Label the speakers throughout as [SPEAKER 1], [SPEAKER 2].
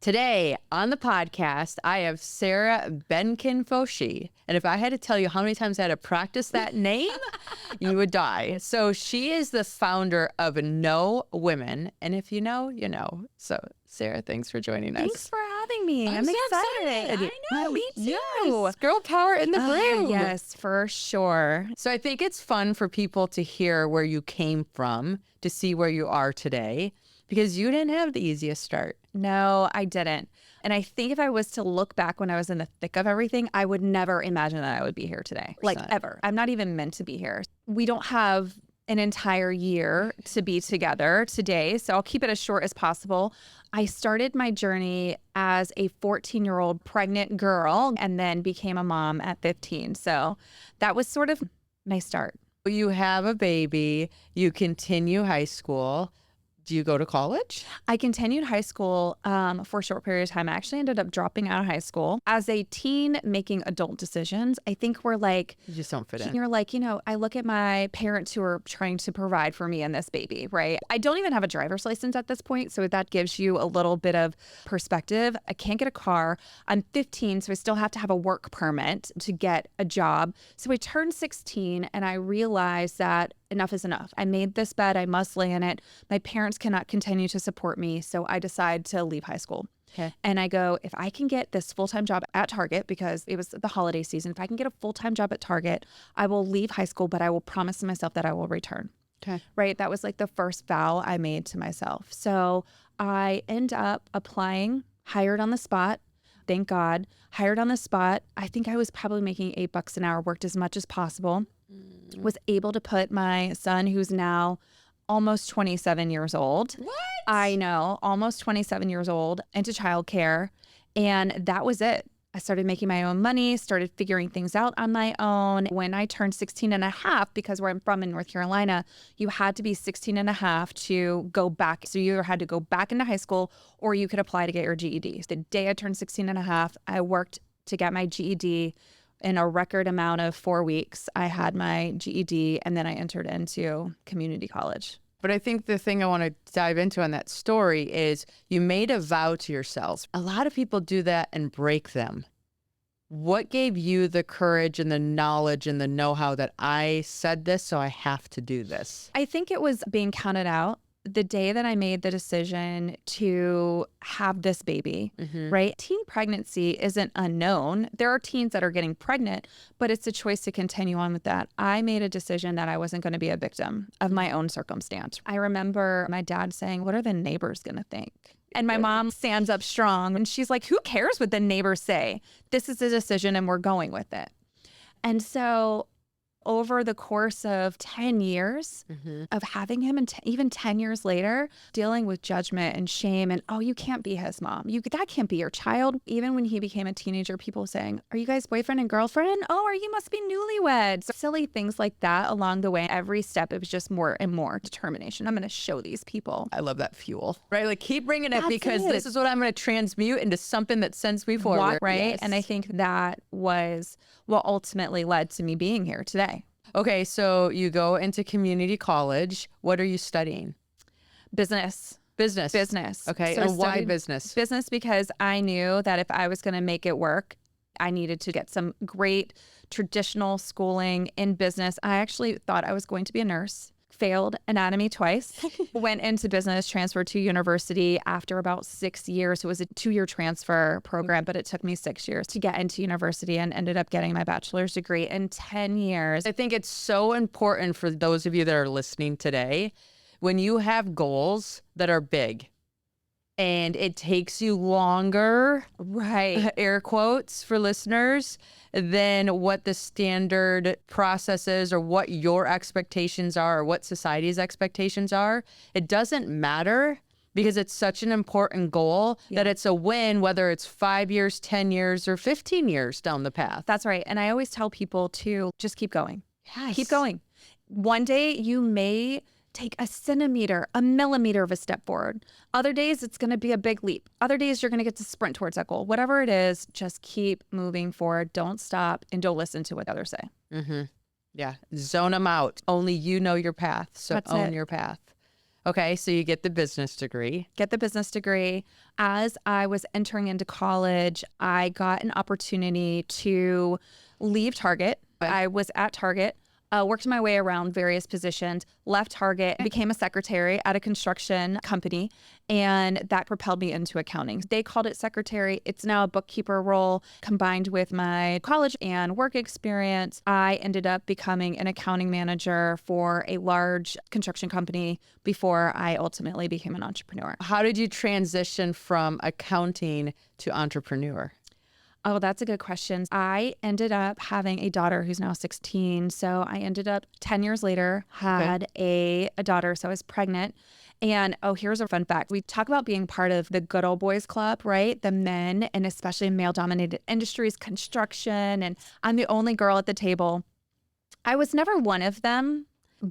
[SPEAKER 1] Today on the podcast, I have Sarah Benken Foushee. And if I had to tell you how many times I had to practice that name, you would die. So she is the founder of Know Women. And if you know, you know. So Sarah, thanks for joining us.
[SPEAKER 2] Thanks for having me. I'm
[SPEAKER 1] so
[SPEAKER 2] excited.
[SPEAKER 1] I know.
[SPEAKER 2] Me too.
[SPEAKER 1] Yes. Girl power in the room.
[SPEAKER 2] Yes, for sure.
[SPEAKER 1] So I think it's fun for people to hear where you came from, to see where you are today, because you didn't have the easiest start.
[SPEAKER 2] No, I didn't. And I think if I was to look back when I was in the thick of everything, I would never imagine that I would be here today. Like ever. I'm not even meant to be here. We don't have an entire year to be together today, so I'll keep it as short as possible. I started my journey as a 14-year-old pregnant girl and then became a mom at 15. So that was sort of my start.
[SPEAKER 1] You have a baby, you continue high school. Do you go to college?
[SPEAKER 2] I continued high school for a short period of time. I actually ended up dropping out of high school. As a teen making adult decisions, I think we're like...
[SPEAKER 1] You just don't fit in.
[SPEAKER 2] You're like, you know, I look at my parents who are trying to provide for me and this baby, right? I don't even have a driver's license at this point, so that gives you a little bit of perspective. I can't get a car. I'm 15, so I still have to have a work permit to get a job. So I turned 16 and I realized that enough is enough. I made this bed. I must lay in it. My parents cannot continue to support me. So I decide to leave high school.
[SPEAKER 1] Okay.
[SPEAKER 2] And I go, if I can get this full-time job at Target, because it was the holiday season, if I can get a full-time job at Target, I will leave high school, but I will promise myself that I will return.
[SPEAKER 1] Okay.
[SPEAKER 2] Right? That was like the first vow I made to myself. So I end up applying, hired on the spot. Thank God. Hired on the spot. I think I was probably making $8 an hour, worked as much as possible. Was able to put my son, who's now almost 27 years old.
[SPEAKER 1] What?
[SPEAKER 2] I know, almost 27 years old, into childcare. And that was it. I started making my own money, started figuring things out on my own. When I turned 16 and a half, because where I'm from in North Carolina, you had to be 16 and a half to go back. So you either had to go back into high school or you could apply to get your GED. The day I turned 16 and a half, I worked to get my GED. In a record amount of 4 weeks, I had my GED, and then I entered into community college.
[SPEAKER 1] But I think the thing I want to dive into on that story is you made a vow to yourselves. A lot of people do that and break them. What gave you the courage and the knowledge and the know-how that I said this, so I have to do this?
[SPEAKER 2] I think it was being counted out. The day that I made the decision to have this baby, right? Teen pregnancy isn't unknown. There are teens that are getting pregnant, but it's a choice to continue on with that. I made a decision that I wasn't going to be a victim of my own circumstance. I remember my dad saying, "What are the neighbors going to think?" And my mom stands up strong and she's like, "Who cares what the neighbors say? This is a decision and we're going with it." And so over the course of 10 years of having him, and even 10 years later, dealing with judgment and shame and, "Oh, you can't be his mom. That can't be your child." Even when he became a teenager, people saying, "Are you guys boyfriend and girlfriend? Oh, or you must be newlyweds." So silly things like that along the way. Every step, it was just more and more determination. I'm going to show these people.
[SPEAKER 1] I love that fuel, right? Like keep bringing it,
[SPEAKER 2] That's
[SPEAKER 1] because
[SPEAKER 2] it.
[SPEAKER 1] this is what I'm going to transmute into something that sends me forward.
[SPEAKER 2] Right?
[SPEAKER 1] Yes.
[SPEAKER 2] And I think that was what ultimately led to me being here today.
[SPEAKER 1] Okay, so you go into community college. What are you studying?
[SPEAKER 2] Business.
[SPEAKER 1] Business. Okay,
[SPEAKER 2] So I
[SPEAKER 1] and why
[SPEAKER 2] studied
[SPEAKER 1] business?
[SPEAKER 2] Business because I knew that if I was going to make it work, I needed to get some great traditional schooling in business. I actually thought I was going to be a nurse. Failed anatomy twice, went into business, transferred to university after about 6 years. It was a 2-year transfer program, but it took me 6 years to get into university and ended up getting my bachelor's degree in 10 years.
[SPEAKER 1] I think it's so important for those of you that are listening today, when you have goals that are big and it takes you longer,
[SPEAKER 2] Right.
[SPEAKER 1] air quotes for listeners, than what the standard process is or what your expectations are or what society's expectations are. It doesn't matter because it's such an important goal that it's a win, whether it's 5 years, 10 years, or 15 years down the path.
[SPEAKER 2] That's right. And I always tell people to just keep going.
[SPEAKER 1] Yes.
[SPEAKER 2] Keep going. One day you may take a centimeter, a millimeter of a step forward. Other days, it's going to be a big leap. Other days, you're going to get to sprint towards that goal. Whatever it is, just keep moving forward. Don't stop and don't listen to what others say.
[SPEAKER 1] Yeah. Zone them out. Only you know your path. So
[SPEAKER 2] That's
[SPEAKER 1] own
[SPEAKER 2] it.
[SPEAKER 1] your path. Okay, so you get the business degree.
[SPEAKER 2] Get the business degree. As I was entering into college, I got an opportunity to leave Target.
[SPEAKER 1] Okay.
[SPEAKER 2] I was at Target, worked my way around various positions, left Target, became a secretary at a construction company, and that propelled me into accounting. They called it secretary. It's now a bookkeeper role. Combined with my college and work experience, I ended up becoming an accounting manager for a large construction company before I ultimately became an entrepreneur.
[SPEAKER 1] How did you transition from accounting to entrepreneur?
[SPEAKER 2] Oh, that's a good question. I ended up having a daughter who's now 16. So I ended up 10 years later, had a daughter. So I was pregnant. And here's a fun fact. We talk about being part of the good old boys club, right? The men, and especially male dominated industries, construction. And I'm the only girl at the table. I was never one of them,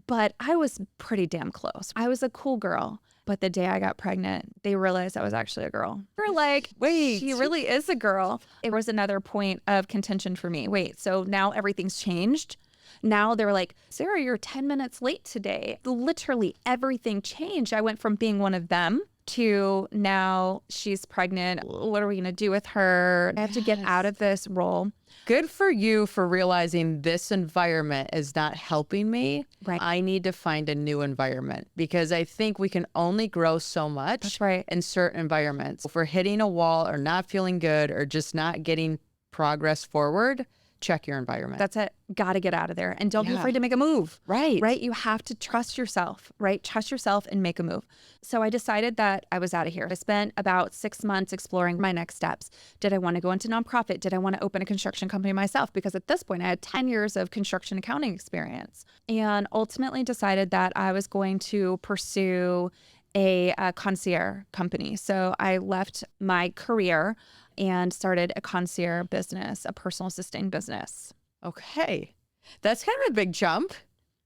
[SPEAKER 2] but I was pretty damn close. I was a cool girl. But the day I got pregnant, they realized I was actually a girl. They were like, wait, she really is a girl. It was another point of contention for me. Wait, so now everything's changed? Now they're like, Sarah, you're 10 minutes late today. Literally everything changed. I went from being one of them to now she's pregnant. What are we going to do with her? I have to get out of this role.
[SPEAKER 1] Good for you for realizing this environment is not helping me.
[SPEAKER 2] Right.
[SPEAKER 1] I need to find a new environment because I think we can only grow so much
[SPEAKER 2] That's right.
[SPEAKER 1] in certain environments. If we're hitting a wall or not feeling good or just not getting progress forward, check your environment.
[SPEAKER 2] That's it. Got to get out of there. And don't be afraid to make a move.
[SPEAKER 1] Right.
[SPEAKER 2] Right. You have to trust yourself, right? Trust yourself and make a move. So I decided that I was out of here. I spent about 6 months exploring my next steps. Did I want to go into nonprofit? Did I want to open a construction company myself? Because at this point, I had 10 years of construction accounting experience, and ultimately decided that I was going to pursue a concierge company. So I left my career and started a concierge business, a personal assisting business.
[SPEAKER 1] Okay. That's kind of a big jump.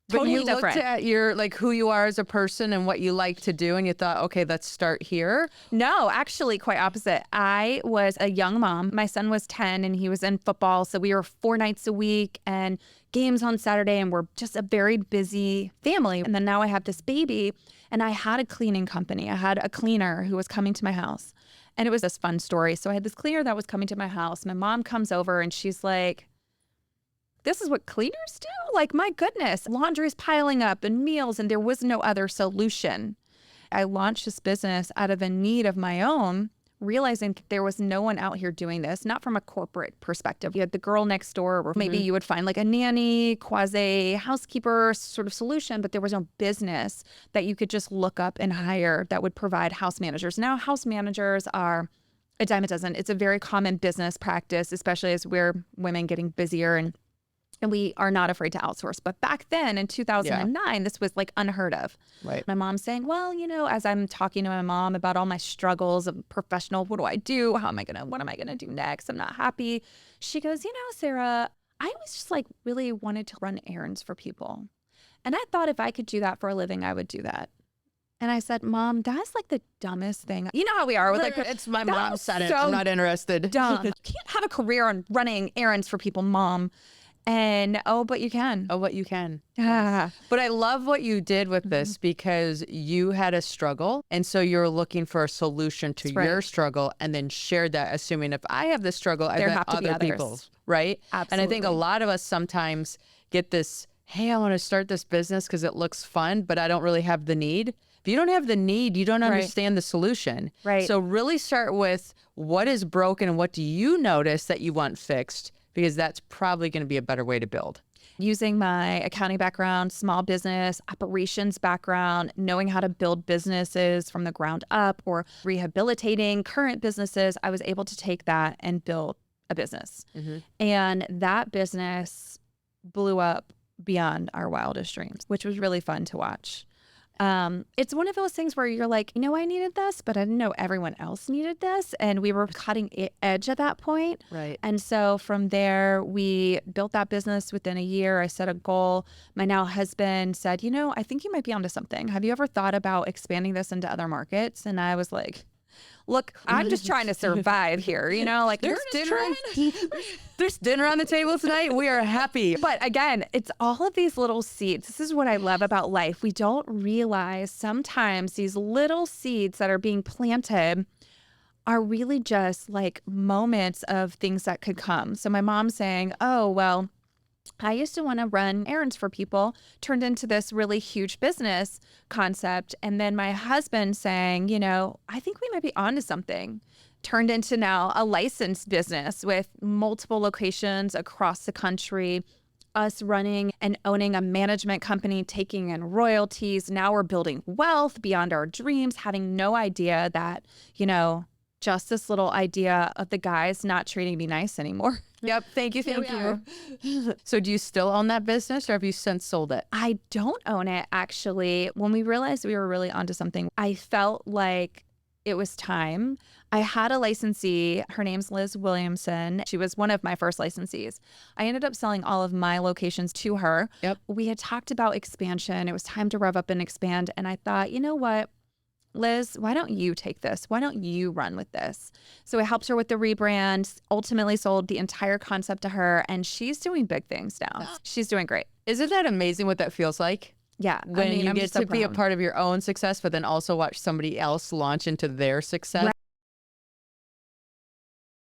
[SPEAKER 1] But
[SPEAKER 2] Totally
[SPEAKER 1] you
[SPEAKER 2] different.
[SPEAKER 1] looked at your like who you are as a person and what you like to do and you thought, okay, let's start here.
[SPEAKER 2] No, actually quite opposite. I was a young mom. My son was 10 and he was in football. So we were 4 nights a week and games on Saturday, and we're just a very busy family. And then now I have this baby, and I had a cleaning company. I had a cleaner who was coming to my house. And it was this fun story. So I had this cleaner that was coming to my house. My mom comes over and she's like, this is what cleaners do? Like, my goodness, laundry's piling up and meals, and there was no other solution. I launched this business out of a need of my own, realizing there was no one out here doing this, not from a corporate perspective. You had the girl next door, or maybe you would find like a nanny, quasi housekeeper sort of solution, but there was no business that you could just look up and hire that would provide house managers. Now, house managers are a dime a dozen. It's a very common business practice, especially as we're women getting busier and we are not afraid to outsource. But back then in 2009, this was like unheard of.
[SPEAKER 1] Right.
[SPEAKER 2] My mom's saying, well, you know, as I'm talking to my mom about all my struggles of professional, what do I do? What am I going to do next? I'm not happy. She goes, you know, Sarah, I was just like really wanted to run errands for people. And I thought if I could do that for a living, I would do that. And I said, Mom, that's like the dumbest thing. You know how we are with like,
[SPEAKER 1] It's my mom said it.
[SPEAKER 2] so
[SPEAKER 1] I'm not interested.
[SPEAKER 2] dumb. You can't have a career on running errands for people, Mom. And but you can.
[SPEAKER 1] Oh, what you can.
[SPEAKER 2] Ah.
[SPEAKER 1] But I love what you did with this because you had a struggle. And so you're looking for a solution to your struggle and then shared that, assuming if I have this struggle, I
[SPEAKER 2] There
[SPEAKER 1] bet
[SPEAKER 2] have to be
[SPEAKER 1] other
[SPEAKER 2] others.
[SPEAKER 1] people's, right? And I think a
[SPEAKER 2] Absolutely.
[SPEAKER 1] lot of us sometimes get this, hey, I want to start this business because it looks fun, but I don't really have the need. If you don't have the need, you don't understand the solution.
[SPEAKER 2] Right.
[SPEAKER 1] So really start with what is broken and what do you notice that you want fixed? Because that's probably going to be a better way to build.
[SPEAKER 2] Using my accounting background, small business, operations background, knowing how to build businesses from the ground up or rehabilitating current businesses, I was able to take that and build a business. And that business blew up beyond our wildest dreams, which was really fun to watch. It's one of those things where you're like, you know, I needed this, but I didn't know everyone else needed this. And we were cutting edge at that point.
[SPEAKER 1] Right.
[SPEAKER 2] And so from there, we built that business within a year. I set a goal. My now husband said, you know, I think you might be onto something. Have you ever thought about expanding this into other markets? And I was like, look, I'm just trying to survive here, you know, like
[SPEAKER 1] There's dinner on the table tonight. We are happy.
[SPEAKER 2] But again, it's all of these little seeds. This is what I love about life. We don't realize sometimes these little seeds that are being planted are really just like moments of things that could come. So my mom saying, oh, well, I used to want to run errands for people, turned into this really huge business concept. And then my husband saying, you know, I think we might be onto something, turned into now a licensed business with multiple locations across the country, us running and owning a management company, taking in royalties. Now we're building wealth beyond our dreams, having no idea that, you know, just this little idea of the guys not treating me nice anymore.
[SPEAKER 1] Yep. Thank you. Thank you. So do you still own that business or have you since sold it?
[SPEAKER 2] I don't own it, actually. When we realized we were really onto something, I felt like it was time. I had a licensee. Her name's Liz Williamson. She was one of my first licensees. I ended up selling all of my locations to her.
[SPEAKER 1] Yep.
[SPEAKER 2] We had talked about expansion. It was time to rev up and expand. And I thought, you know what? Liz, why don't you take this? Why don't you run with this? So I helped her with the rebrand, ultimately sold the entire concept to her, and she's doing big things now. She's doing great.
[SPEAKER 1] Isn't that amazing what that feels like?
[SPEAKER 2] Yeah.
[SPEAKER 1] When you
[SPEAKER 2] I'm
[SPEAKER 1] get
[SPEAKER 2] just
[SPEAKER 1] to
[SPEAKER 2] so
[SPEAKER 1] be a
[SPEAKER 2] proud.
[SPEAKER 1] part of your own success, but then also watch somebody else launch into their success.
[SPEAKER 2] Right.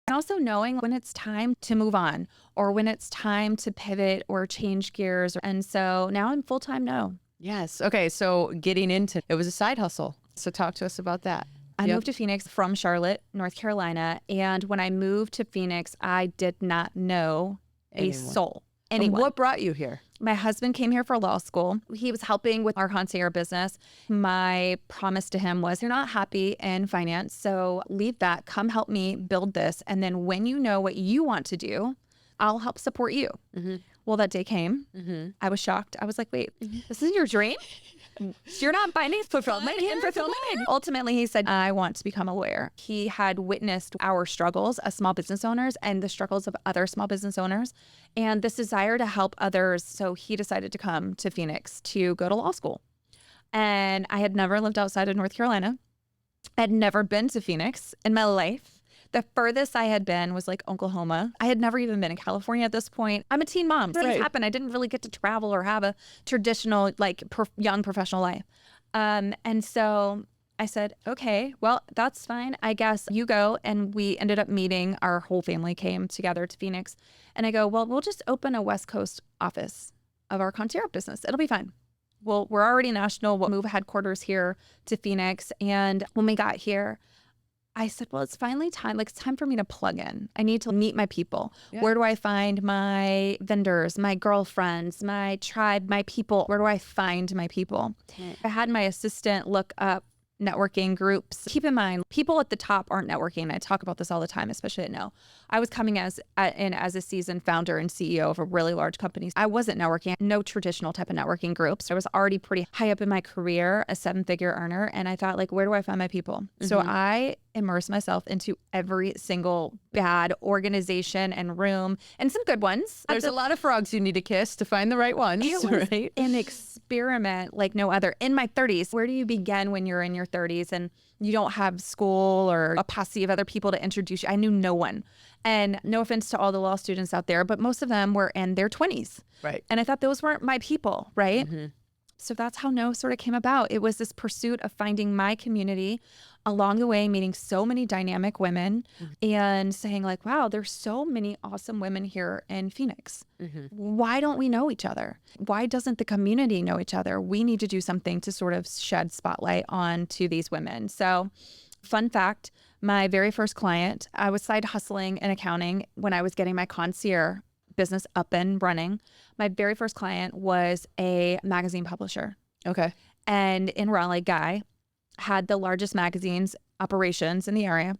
[SPEAKER 2] And also knowing when it's time to move on or when it's time to pivot or change gears. And so now I'm full-time now.
[SPEAKER 1] Yes. Okay. So getting into it was a side hustle. So talk to us about that.
[SPEAKER 2] I
[SPEAKER 1] Yep.
[SPEAKER 2] moved to Phoenix from Charlotte, North Carolina. And when I moved to Phoenix, I did not know a
[SPEAKER 1] Anyone.
[SPEAKER 2] soul.
[SPEAKER 1] And
[SPEAKER 2] Anyone.
[SPEAKER 1] what brought you here?
[SPEAKER 2] My husband came here for law school. He was helping with our concierge business. My promise to him was, you're not happy in finance, so leave that. Come help me build this. And then when you know what you want to do, I'll help support you.
[SPEAKER 1] Mm-hmm.
[SPEAKER 2] Well, that day came.
[SPEAKER 1] Mm-hmm.
[SPEAKER 2] I was shocked. I was like, wait, this is your dream? You're not finding fulfillment in fulfillment? Ultimately, he said, I want to become a lawyer. He had witnessed our struggles as small business owners and the struggles of other small business owners and this desire to help others. So he decided to come to Phoenix to go to law school. And I had never lived outside of North Carolina. I had never been to Phoenix in my life. The furthest I had been was like Oklahoma. I had never even been in California at this point. I'm a teen mom. Things happen. I didn't really get to travel or have a traditional like young professional life. And so I said, okay, well, that's fine. I guess you go. And we ended up meeting. Our whole family came together to Phoenix. And I go, well, we'll just open a West Coast office of our concierge business. It'll be fine. Well, we're already national. We'll move headquarters here to Phoenix. And when we got here, I said, well, it's finally time. Like, it's time for me to plug in. I need to meet my people. Yeah. Where do I find my vendors, my girlfriends, my tribe, my people? Where do I find my people? Okay. I had my assistant look up networking groups. Keep in mind, people at the top aren't networking. I talk about this all the time, especially at No. I was coming in as a seasoned founder and CEO of a really large company. I wasn't networking, no traditional type of networking groups. I was already pretty high up in my career, a 7-figure earner. And I thought, like, where do I find my people? Mm-hmm. So I immerse myself into every single bad organization and room and some good ones.
[SPEAKER 1] There's a lot of frogs you need to kiss to find the right ones.
[SPEAKER 2] It was an experiment like no other. In my 30s, where do you begin when you're in your 30s and you don't have school or a posse of other people to introduce you? I knew no one. And no offense to all the law students out there, but most of them were in their 20s.
[SPEAKER 1] Right.
[SPEAKER 2] And I thought those weren't my people, right?
[SPEAKER 1] Mm-hmm.
[SPEAKER 2] So that's how No sort of came about. It was this pursuit of finding my community, along the way meeting so many dynamic women and saying like, wow, there's so many awesome women here in Phoenix. Mm-hmm. Why don't we know each other? Why doesn't the community know each other? We need to do something to sort of shed spotlight onto these women. So fun fact, my very first client, I was side hustling in accounting when I was getting my concierge business up and running. My very first client was a magazine publisher.
[SPEAKER 1] Okay.
[SPEAKER 2] And in Raleigh, Guy had the largest magazines operations in the area.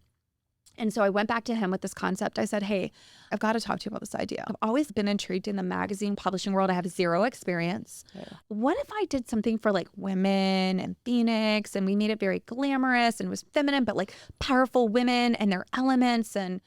[SPEAKER 2] And so I went back to him with this concept. I said, hey, I've got to talk to you about this idea. I've always been intrigued in the magazine publishing world. I have zero experience. Yeah. What if I did something for like women in Phoenix and we made it very glamorous and it was feminine, but like powerful women and their elements. And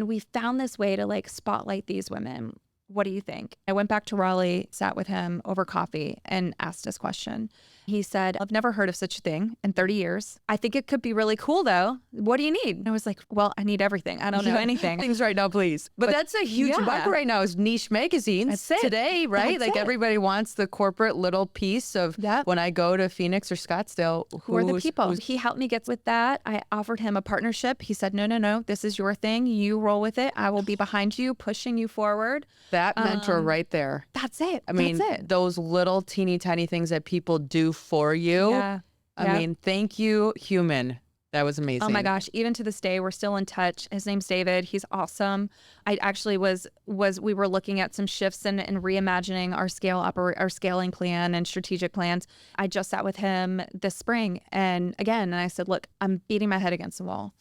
[SPEAKER 2] we found this way to like spotlight these women. What do you think? I went back to Raleigh, sat with him over coffee and asked this question. He said, I've never heard of such a thing in 30 years. I think it could be really cool though. What do you need? And I was like, well, I need everything. I don't know anything.
[SPEAKER 1] Things right now, please. But that's a huge market right now is niche magazines.
[SPEAKER 2] That's it.
[SPEAKER 1] Today, right?
[SPEAKER 2] That's
[SPEAKER 1] like
[SPEAKER 2] it.
[SPEAKER 1] everybody wants the corporate little piece of when I go to Phoenix or Scottsdale.
[SPEAKER 2] Who are the people? He helped me get with that. I offered him a partnership. He said, no, this is your thing. You roll with it. I will be behind you, pushing you forward.
[SPEAKER 1] That mentor right there.
[SPEAKER 2] That's it.
[SPEAKER 1] I mean, those little teeny tiny things that people do for you.
[SPEAKER 2] Yeah.
[SPEAKER 1] I mean, thank you, human. That was amazing.
[SPEAKER 2] Oh my gosh. Even to this day, we're still in touch. His name's David. He's awesome. I actually we were looking at some shifts and reimagining our scaling plan and strategic plans. I just sat with him this spring. And I said, look, I'm beating my head against the wall.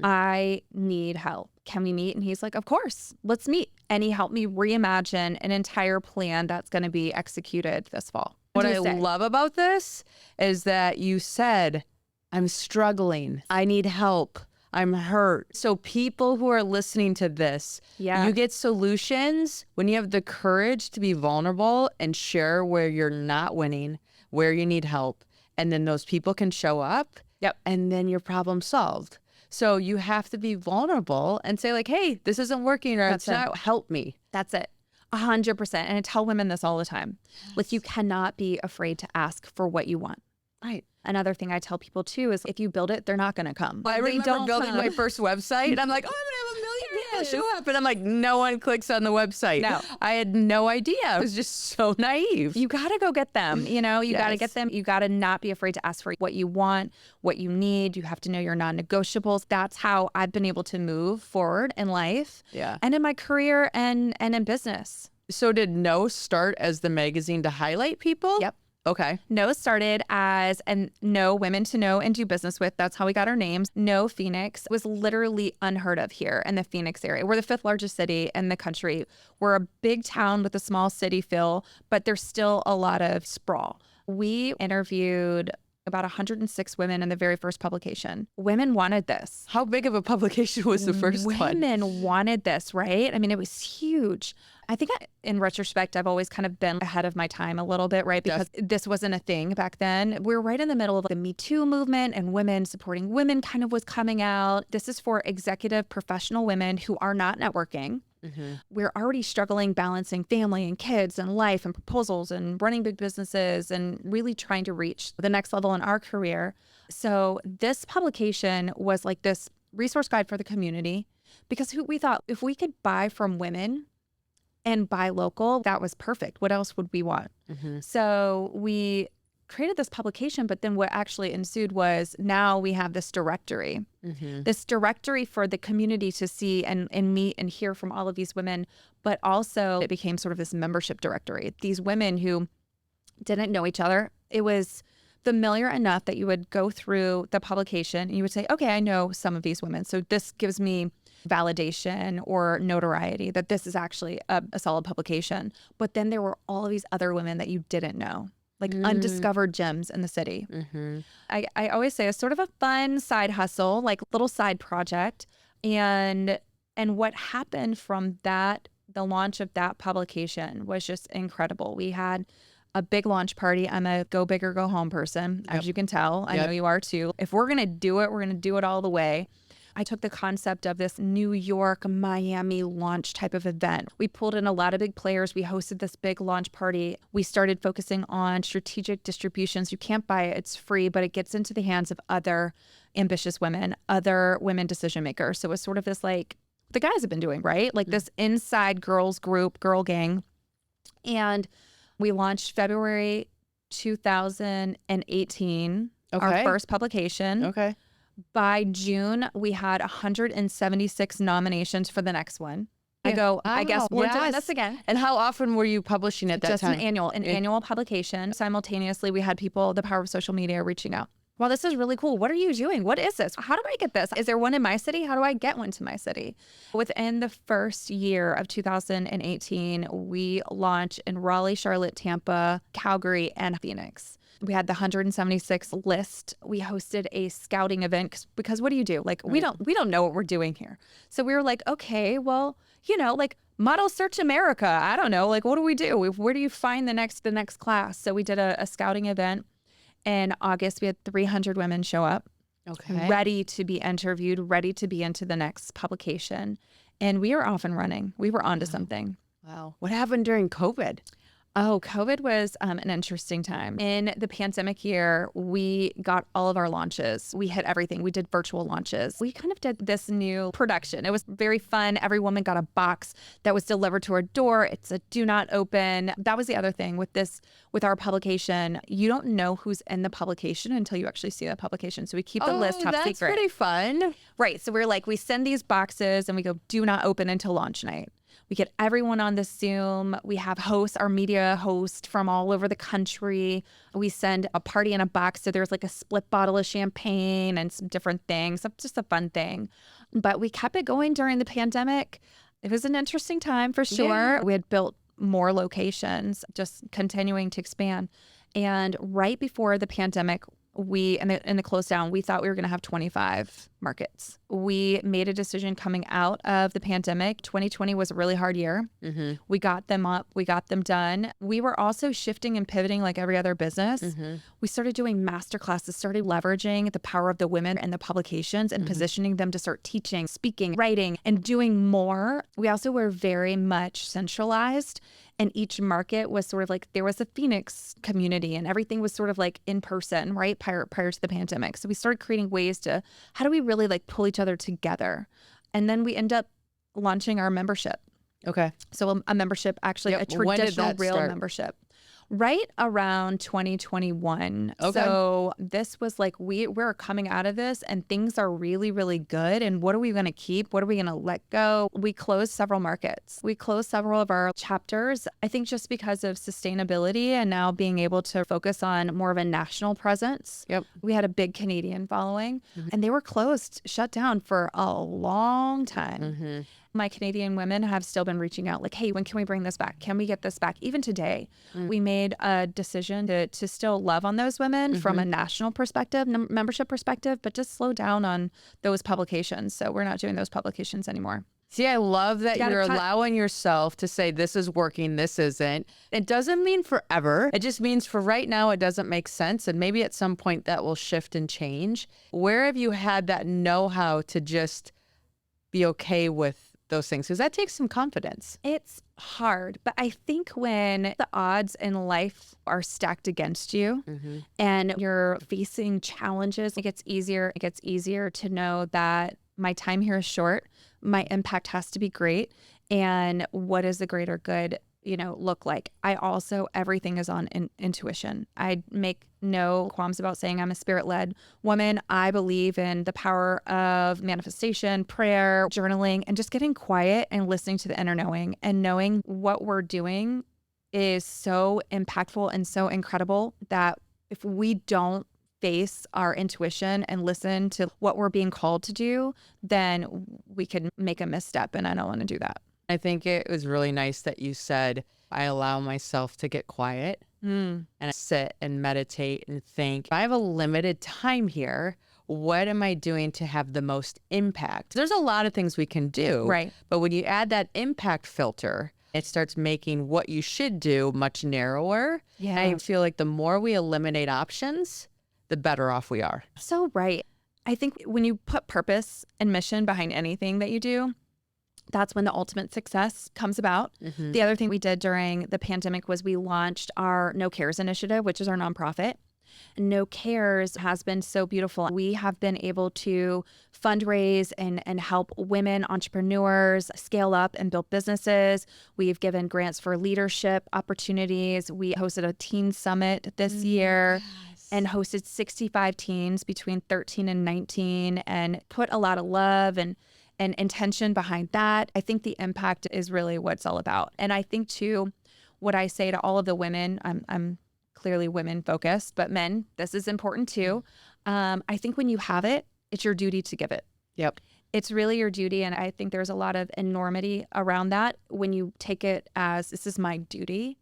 [SPEAKER 2] I need help. Can we meet? And he's like, of course, let's meet. And he helped me reimagine an entire plan that's going to be executed this fall.
[SPEAKER 1] What I love about this is that you said, I'm struggling. I need help. I'm hurt. So people who are listening to this, you get solutions when you have the courage to be vulnerable and share where you're not winning, where you need help. And then those people can show up. And then your problem solved. So you have to be vulnerable and say like, hey, this isn't working or it's not, help me.
[SPEAKER 2] That's it. 100%. And I tell women this all the time. Like, you cannot be afraid to ask for what you want.
[SPEAKER 1] Right.
[SPEAKER 2] Another thing I tell people too is if you build it, they're not going to come.
[SPEAKER 1] I remember building my first website and I'm like, oh, I'm going to have 1 million people show up. And I'm like, no one clicks on the website. No. I had no idea. I was just so naive.
[SPEAKER 2] You got to go get them. You know, you got to get them. You got to not be afraid to ask for what you want, what you need. You have to know your non-negotiables. That's how I've been able to move forward in life and in my career and in business.
[SPEAKER 1] So did No start as the magazine to highlight people?
[SPEAKER 2] Yep.
[SPEAKER 1] Okay.
[SPEAKER 2] No started as No Women to Know and Do Business With. That's how we got our names. No Phoenix was literally unheard of here in the Phoenix area. We're the 5th largest city in the country. We're a big town with a small city feel, but there's still a lot of sprawl. We interviewed about 106 women in the very first publication. Women wanted this.
[SPEAKER 1] How big of a publication was the first one?
[SPEAKER 2] Women wanted this, right? I mean, it was huge. I think in retrospect, I've always kind of been ahead of my time a little bit, right? Because this wasn't a thing back then. We were right in the middle of the Me Too movement, and women supporting women kind of was coming out. This is for executive professional women who are not networking. We're already struggling balancing family and kids and life and proposals and running big businesses and really trying to reach the next level in our career. So this publication was like this resource guide for the community, because we thought if we could buy from women and buy local, that was perfect. What else would we want? So we created this publication, but then what actually ensued was now we have this directory. This directory for the community to see and meet and hear from all of these women, but also it became sort of this membership directory. These women who didn't know each other, it was familiar enough that you would go through the publication and you would say, okay, I know some of these women. So this gives me validation or notoriety that this is actually a solid publication. But then there were all of these other women that you didn't know, like undiscovered gems in the city. I always say it's sort of a fun side hustle, like little side project. And what happened from that, the launch of that publication was just incredible. We had a big launch party. I'm a go big or go home person, as you can tell. I know you are too. If we're going to do it, we're going to do it all the way. I took the concept of this New York, Miami launch type of event. We pulled in a lot of big players. We hosted this big launch party. We started focusing on strategic distributions. You can't buy it. It's free, but it gets into the hands of other ambitious women, other women decision makers. So it's sort of this like the guys have been doing, right? Like this inside girls group, girl gang. And we launched February 2018, our first publication. By June, we had 176 nominations for the next one. I guess we're doing this again.
[SPEAKER 1] And how often were you publishing at that time?
[SPEAKER 2] Just an annual publication. Simultaneously, we had people, the power of social media, reaching out. Well, this is really cool. What are you doing? What is this? How do I get this? Is there one in my city? How do I get one to my city? Within the first year of 2018, we launched in Raleigh, Charlotte, Tampa, Calgary, and Phoenix. We had the 176 list. We hosted a scouting event because what do you do? Like, we don't know what we're doing here. So we were like, okay, well, like Model Search America. I don't know. Like, what do we do? Where do you find the next class? So we did a scouting event. In August, we had 300 women show up, ready to be interviewed, ready to be into the next publication. And we are off and running. We were onto something.
[SPEAKER 1] Wow. What happened during COVID?
[SPEAKER 2] Oh, COVID was an interesting time. In the pandemic year, we got all of our launches. We hit everything. We did virtual launches. We kind of did this new production. It was very fun. Every woman got a box that was delivered to her door. It's a do not open. That was the other thing with our publication. You don't know who's in the publication until you actually see the publication. So we keep the list top secret.
[SPEAKER 1] That's pretty fun.
[SPEAKER 2] Right. So we're like, we send these boxes and we go, do not open until launch night. We get everyone on the Zoom. We have hosts, our media host from all over the country. We send a party in a box. So there's like a split bottle of champagne and some different things. So just a fun thing. But we kept it going during the pandemic. It was an interesting time for sure. Yeah. We had built more locations, just continuing to expand. And right before the pandemic, in the close down, we thought we were going to have 25 markets. We made a decision coming out of the pandemic. 2020 was a really hard year. Mm-hmm. We got them up. We got them done. We were also shifting and pivoting like every other business. Mm-hmm. We started doing masterclasses, started leveraging the power of the women and the publications and positioning them to start teaching, speaking, writing, and doing more. We also were very much centralized. And each market was sort of like, there was a Phoenix community and everything was sort of like in person, right? Prior to the pandemic. So we started creating ways to, how do we really like pull each other together? And then we end up launching our membership.
[SPEAKER 1] Okay.
[SPEAKER 2] So a membership, actually a traditional real membership. Right around 2021. Okay. So this was like, we're coming out of this and things are really, really good. And what are we going to keep? What are we going to let go? We closed several markets. We closed several of our chapters, I think just because of sustainability and now being able to focus on more of a national presence. Yep. We had a big Canadian following and they were closed, shut down for a long time. Mm-hmm. My Canadian women have still been reaching out like, hey, when can we bring this back? Can we get this back? Even today, we made a decision to still love on those women from a national perspective, membership perspective, but just slow down on those publications. So we're not doing those publications anymore.
[SPEAKER 1] See, I love that you're allowing yourself to say this is working, this isn't. It doesn't mean forever. It just means for right now, it doesn't make sense. And maybe at some point that will shift and change. Where have you had that know-how to just be okay with those things? Because that takes some confidence.
[SPEAKER 2] It's hard, but I think when the odds in life are stacked against you and you're facing challenges, it gets easier. It gets easier to know that my time here is short. My impact has to be great. And what is the greater good, look like? I also, everything is on intuition. I make no qualms about saying I'm a spirit-led woman. I believe in the power of manifestation, prayer, journaling, and just getting quiet and listening to the inner knowing and knowing what we're doing is so impactful and so incredible that if we don't face our intuition and listen to what we're being called to do, then we could make a misstep. And I don't want to do that.
[SPEAKER 1] I think it was really nice that you said, I allow myself to get quiet and sit and meditate and think. If I have a limited time here, what am I doing to have the most impact? There's a lot of things we can do. Right. But when you add that impact filter, it starts making what you should do much narrower. Yeah. I feel like the more we eliminate options, the better off we are.
[SPEAKER 2] So right. I think when you put purpose and mission behind anything that you do, that's when the ultimate success comes about. Mm-hmm. The other thing we did during the pandemic was we launched our No Cares initiative, which is our nonprofit. No Cares has been so beautiful. We have been able to fundraise and help women entrepreneurs scale up and build businesses. We've given grants for leadership opportunities. We hosted a teen summit this year. And hosted 65 teens between 13 and 19 and put a lot of love and intention behind that. I think the impact is really what it's all about. And I think too, what I say to all of the women, I'm clearly women focused, but men, this is important too. I think when you have it, it's your duty to give it. Yep. It's really your duty. And I think there's a lot of enormity around that. When you take it as, this is my duty,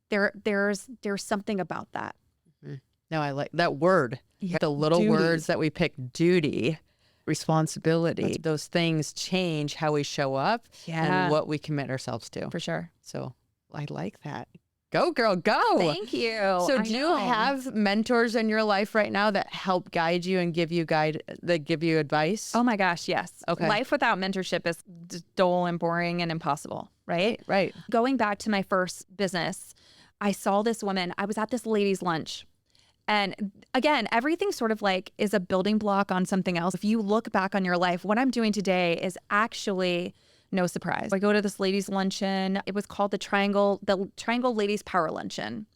[SPEAKER 2] there's something about that.
[SPEAKER 1] Mm-hmm. No, I like that word. Yeah. The little duty. Words that we pick, duty, responsibility. Those things change how we show up and what we commit ourselves to.
[SPEAKER 2] For sure.
[SPEAKER 1] So I like that. Go, girl, go.
[SPEAKER 2] Thank you.
[SPEAKER 1] So do you have mentors in your life right now that help guide you and give you advice?
[SPEAKER 2] Oh my gosh, yes.
[SPEAKER 1] Okay.
[SPEAKER 2] Life without mentorship is dull and boring and impossible, right?
[SPEAKER 1] Right.
[SPEAKER 2] Going back to my first business, I saw this woman. I was at this ladies' lunch. And again, everything sort of like is a building block on something else. If you look back on your life, what I'm doing today is actually no surprise. I go to this ladies' luncheon. It was called the Triangle Ladies Power Luncheon.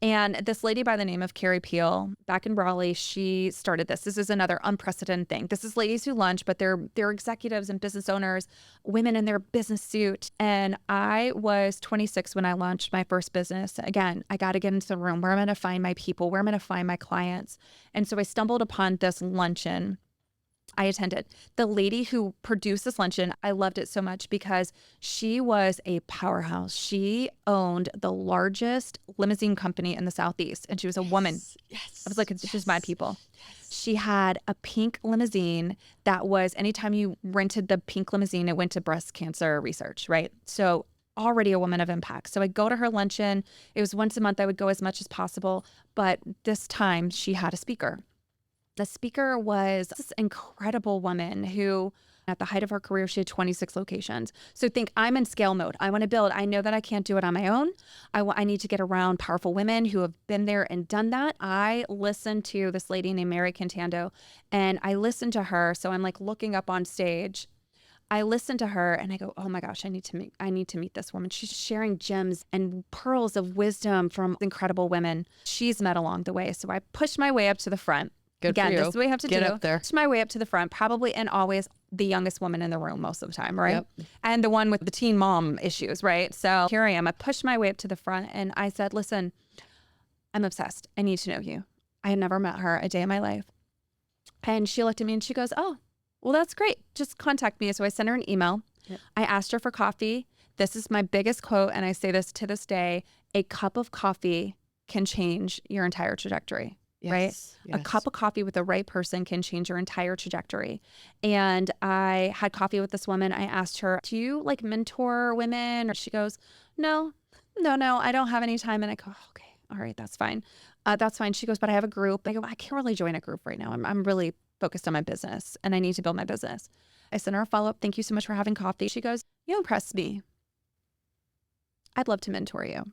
[SPEAKER 2] And this lady by the name of Carrie Peel back in Raleigh, she started this. This is another unprecedented thing. This is ladies who lunch, but they're executives and business owners, women in their business suit. And I was 26 when I launched my first business. Again, I got to get into the room where I'm going to find my people, where I'm going to find my clients. And so I stumbled upon this luncheon. I attended. The lady who produced this luncheon, I loved it so much because she was a powerhouse. She owned the largest limousine company in the Southeast, and she was a woman.
[SPEAKER 1] Yes.
[SPEAKER 2] I was like, it's just my people. Yes. She had a pink limousine that was, anytime you rented the pink limousine, it went to breast cancer research, right? So already a woman of impact. So I go to her luncheon. It was once a month. I would go as much as possible. But this time she had a speaker. The speaker was this incredible woman who, at the height of her career, she had 26 locations. So think, I'm in scale mode. I want to build. I know that I can't do it on my own. I need to get around powerful women who have been there and done that. I listened to this lady named Mary Cantando, and I listened to her. So I'm like looking up on stage. I listened to her and I go, oh my gosh, I need to meet this woman. She's sharing gems and pearls of wisdom from incredible women she's met along the way. So I pushed my way up to the front.
[SPEAKER 1] Good
[SPEAKER 2] Again,
[SPEAKER 1] for you.
[SPEAKER 2] this is what we have to
[SPEAKER 1] Get
[SPEAKER 2] do.
[SPEAKER 1] up there.
[SPEAKER 2] Push my way up to the front, probably and always the youngest woman in the room most of the time, right?
[SPEAKER 1] Yep.
[SPEAKER 2] And the one with the teen mom issues, right? So here I am. I pushed my way up to the front and I said, listen, I'm obsessed. I need to know you. I had never met her a day in my life. And she looked at me and she goes, oh, well, that's great. Just contact me. So I sent her an email. Yep. I asked her for coffee. This is my biggest quote. And I say this to this day, a cup of coffee can change your entire trajectory.
[SPEAKER 1] Yes,
[SPEAKER 2] right?
[SPEAKER 1] yes.
[SPEAKER 2] A cup of coffee with the right person can change your entire trajectory. And I had coffee with this woman. I asked her, do you like mentor women? Or she goes, no, I don't have any time. And I go, okay, all right, that's fine. That's fine. She goes, but I have a group. I go, I can't really join a group right now. I'm really focused on my business and I need to build my business. I sent her a follow-up. Thank you so much for having coffee. She goes, you impressed me. I'd love to mentor you.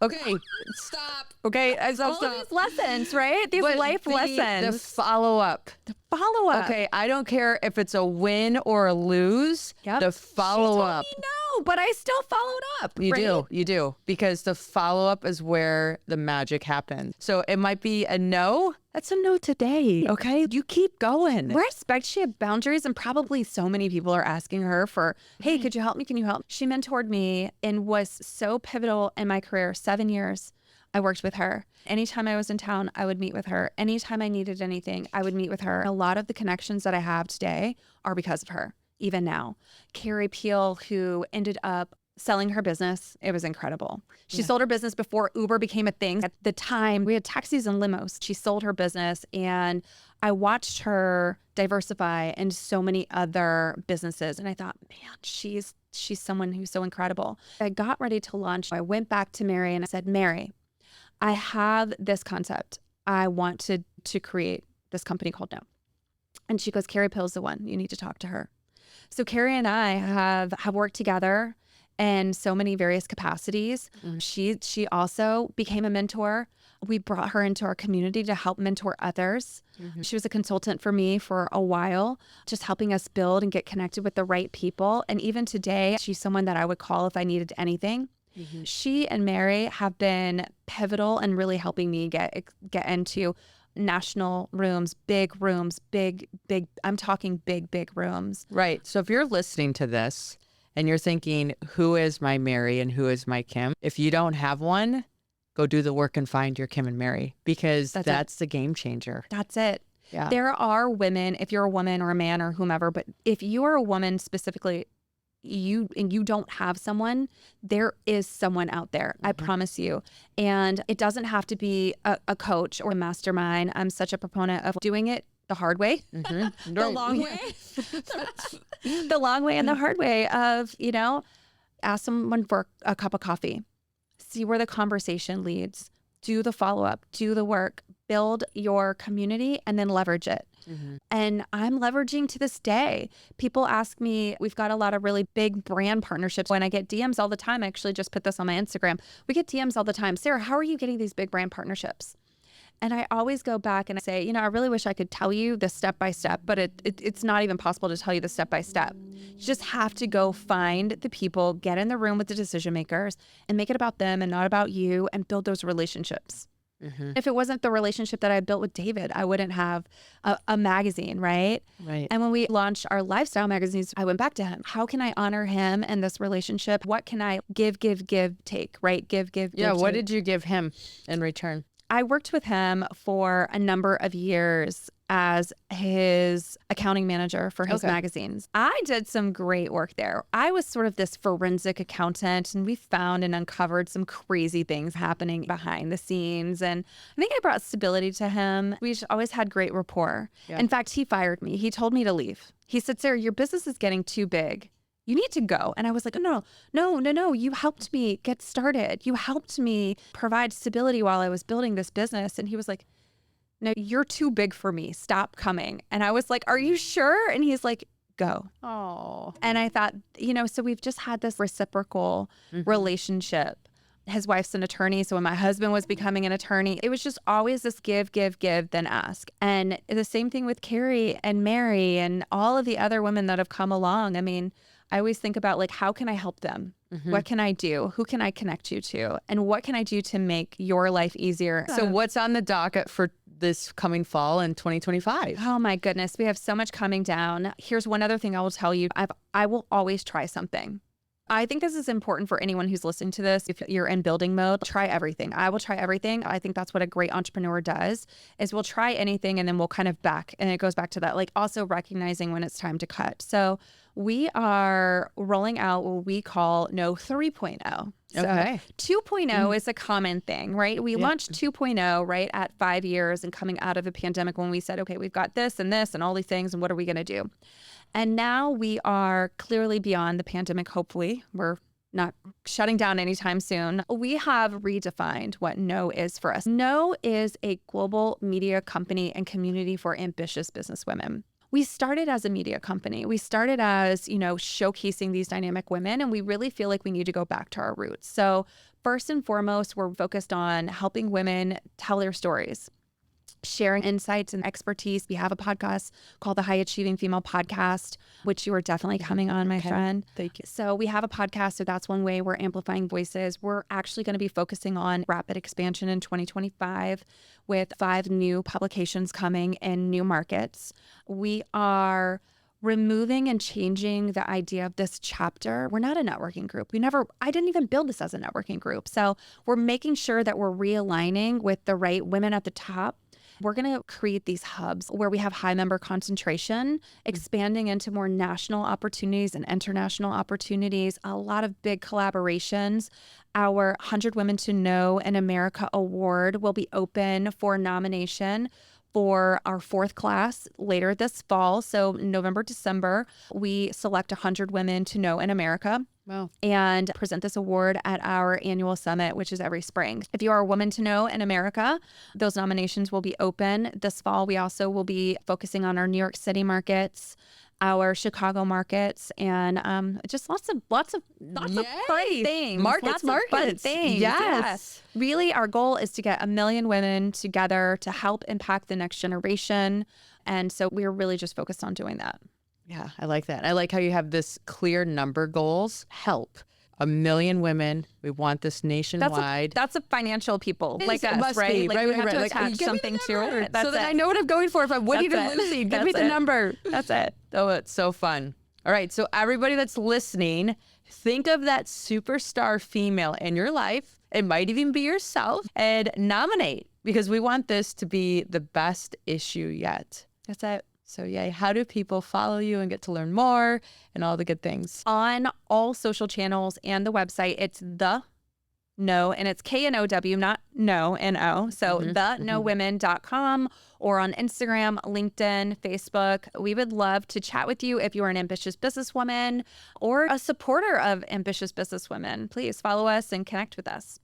[SPEAKER 1] Okay, stop. Okay,
[SPEAKER 2] All of these lessons, right? These life lessons.
[SPEAKER 1] The follow-up.
[SPEAKER 2] The follow-up.
[SPEAKER 1] Okay, I don't care if it's a win or a lose.
[SPEAKER 2] Yep.
[SPEAKER 1] The follow-up.
[SPEAKER 2] She told me no, but I still followed up.
[SPEAKER 1] You do. Because the follow-up is where the magic happens. So it might be a no. That's a no today, okay? You keep going.
[SPEAKER 2] Respect, she had boundaries, and probably so many people are asking her for, hey, could you help me? Can you help? She mentored me and was so pivotal in my career. 7 years I worked with her. Anytime I was in town, I would meet with her. Anytime I needed anything, I would meet with her. A lot of the connections that I have today are because of her, even now. Carrie Peel, who ended up selling her business. It was incredible. She sold her business before Uber became a thing. At the time, we had taxis and limos. She sold her business and I watched her diversify into so many other businesses. And I thought, man, she's someone who's so incredible. I got ready to launch. I went back to Mary and I said, Mary, I have this concept. I want to create this company called No. And she goes, Carrie Peel's the one. You need to talk to her. So Carrie and I have worked together in so many various capacities. Mm-hmm. She also became a mentor. We brought her into our community to help mentor others. Mm-hmm. She was a consultant for me for a while, just helping us build and get connected with the right people. And even today, she's someone that I would call if I needed anything. Mm-hmm. She and Mary have been pivotal in really helping me get into national rooms, big, I'm talking big rooms.
[SPEAKER 1] Right. So if you're listening to this and you're thinking, who is my Mary and who is my Kim? If you don't have one, go do the work and find your Kim and Mary, because that's the game changer.
[SPEAKER 2] That's it.
[SPEAKER 1] Yeah.
[SPEAKER 2] There are women, if you're a woman or a man or whomever, but if you are a woman specifically, you don't have someone, there is someone out there. Mm-hmm. I promise you. And it doesn't have to be a coach or a mastermind. I'm such a proponent of doing it the hard way. Mm-hmm. The long way. The long way and the hard way of, ask someone for a cup of coffee. see where the conversation leads, do the follow-up, do the work, build your community, and then leverage it. And I'm leveraging to this day. People ask me, we've got a lot of really big brand partnerships. When I get DMs all the time, I actually just put this on my Instagram. We get DMs all the time. Sarah, how are you getting these big brand partnerships? And I always go back and I say, I really wish I could tell you the step-by-step, but it's not even possible to tell you the step-by-step. You just have to go find the people, get in the room with the decision makers and make it about them and not about you, and build those relationships. If it wasn't the relationship that I built with David, I wouldn't have a magazine, right?
[SPEAKER 1] Right.
[SPEAKER 2] And when we launched our lifestyle magazines, I went back to him. How can I honor him and this relationship? What can I give, take, right? Give,
[SPEAKER 1] Yeah. What
[SPEAKER 2] take.
[SPEAKER 1] did you give him in return?
[SPEAKER 2] I worked with him for a number of years as his accounting manager for his magazines. I did some great work there. I was sort of this forensic accountant, and we found and uncovered some crazy things happening behind the scenes. And I think I brought stability to him. We just always had great rapport. Yeah. In fact, he fired me. He told me to leave. He said, Sarah, your business is getting too big. You need to go. And I was like, no. You helped me get started. You helped me provide stability while I was building this business. And he was like, no, you're too big for me. Stop coming. And I was like, are you sure? And he's like, go.
[SPEAKER 1] Oh.
[SPEAKER 2] And I thought, so we've just had this reciprocal relationship. His wife's an attorney. So when my husband was becoming an attorney, it was just always this give, then ask. And the same thing with Carrie and Mary and all of the other women that have come along. I mean, I always think about, like, how can I help them? What can I do? Who can I connect you to? And what can I do to make your life easier?
[SPEAKER 1] So what's on the docket for this coming fall in 2025?
[SPEAKER 2] Oh my goodness. We have so much coming down. Here's one other thing I will tell you. I will always try something. I think this is important for anyone who's listening to this. If you're in building mode, try everything. I will try everything. I think that's what a great entrepreneur does, is we'll try anything and then we'll kind of back. And it goes back to that, like, also recognizing when it's time to cut. So we are rolling out what we call No 3.0. So 2.0 is a common thing, right? We launched 2.0 right at 5 years and coming out of the pandemic, when we said, okay, we've got this and all these things, and what are we going to do? And now we are clearly beyond the pandemic. Hopefully, we're not shutting down anytime soon. We have redefined what No is for us. No is a global media company and community for ambitious businesswomen. We started as a media company. We started as, showcasing these dynamic women, and we really feel like we need to go back to our roots. So first and foremost, we're focused on helping women tell their stories, sharing insights and expertise. We have a podcast called the High Achieving Female Podcast, which you are definitely coming on, my friend.
[SPEAKER 1] Thank you.
[SPEAKER 2] So we have a podcast. So that's one way we're amplifying voices. We're actually going to be focusing on rapid expansion in 2025 with 5 new publications coming in new markets. We are removing and changing the idea of this chapter. We're not a networking group. I didn't even build this as a networking group. So we're making sure that we're realigning with the right women at the top. We're going to create these hubs where we have high member concentration, expanding into more national opportunities and international opportunities, a lot of big collaborations. Our 100 Women to Know in America Award will be open for nomination for our 4th class later this fall. So November, December, we select 100 women to know in America.
[SPEAKER 1] Wow.
[SPEAKER 2] And present this award at our annual summit, which is every spring. If you are a woman to know in America, those nominations will be open this fall. We also will be focusing on our New York City markets, our Chicago markets, and just lots of fun things.
[SPEAKER 1] Markets.
[SPEAKER 2] Fun things.
[SPEAKER 1] Yes.
[SPEAKER 2] Yeah. Really, our goal is to get 1 million women together to help impact the next generation. And so we're really just focused on doing that.
[SPEAKER 1] Yeah, I like that. I like how you have this clear number goals. Help 1 million women. We want this nationwide.
[SPEAKER 2] That's a financial people like
[SPEAKER 1] It
[SPEAKER 2] us,
[SPEAKER 1] must
[SPEAKER 2] right?
[SPEAKER 1] be.
[SPEAKER 2] Like
[SPEAKER 1] right,
[SPEAKER 2] we have to
[SPEAKER 1] Like,
[SPEAKER 2] attach
[SPEAKER 1] give me
[SPEAKER 2] something
[SPEAKER 1] the number,
[SPEAKER 2] to it. That's
[SPEAKER 1] so that
[SPEAKER 2] it.
[SPEAKER 1] I know what I'm going for. If I'm winning or
[SPEAKER 2] That's it.
[SPEAKER 1] losing, give
[SPEAKER 2] That's
[SPEAKER 1] me the
[SPEAKER 2] it.
[SPEAKER 1] number.
[SPEAKER 2] That's it.
[SPEAKER 1] Oh, it's so fun. All right. So everybody that's listening, think of that superstar female in your life. It might even be yourself, and nominate, because we want this to be the best issue yet.
[SPEAKER 2] That's it.
[SPEAKER 1] So yay, how do people follow you and get to learn more and all the good things?
[SPEAKER 2] On all social channels and the website, it's The No, and it's KNOW, not No, N-O. So thenowwomen.com, or on Instagram, LinkedIn, Facebook. We would love to chat with you if you're an ambitious businesswoman or a supporter of ambitious businesswomen. Please follow us and connect with us.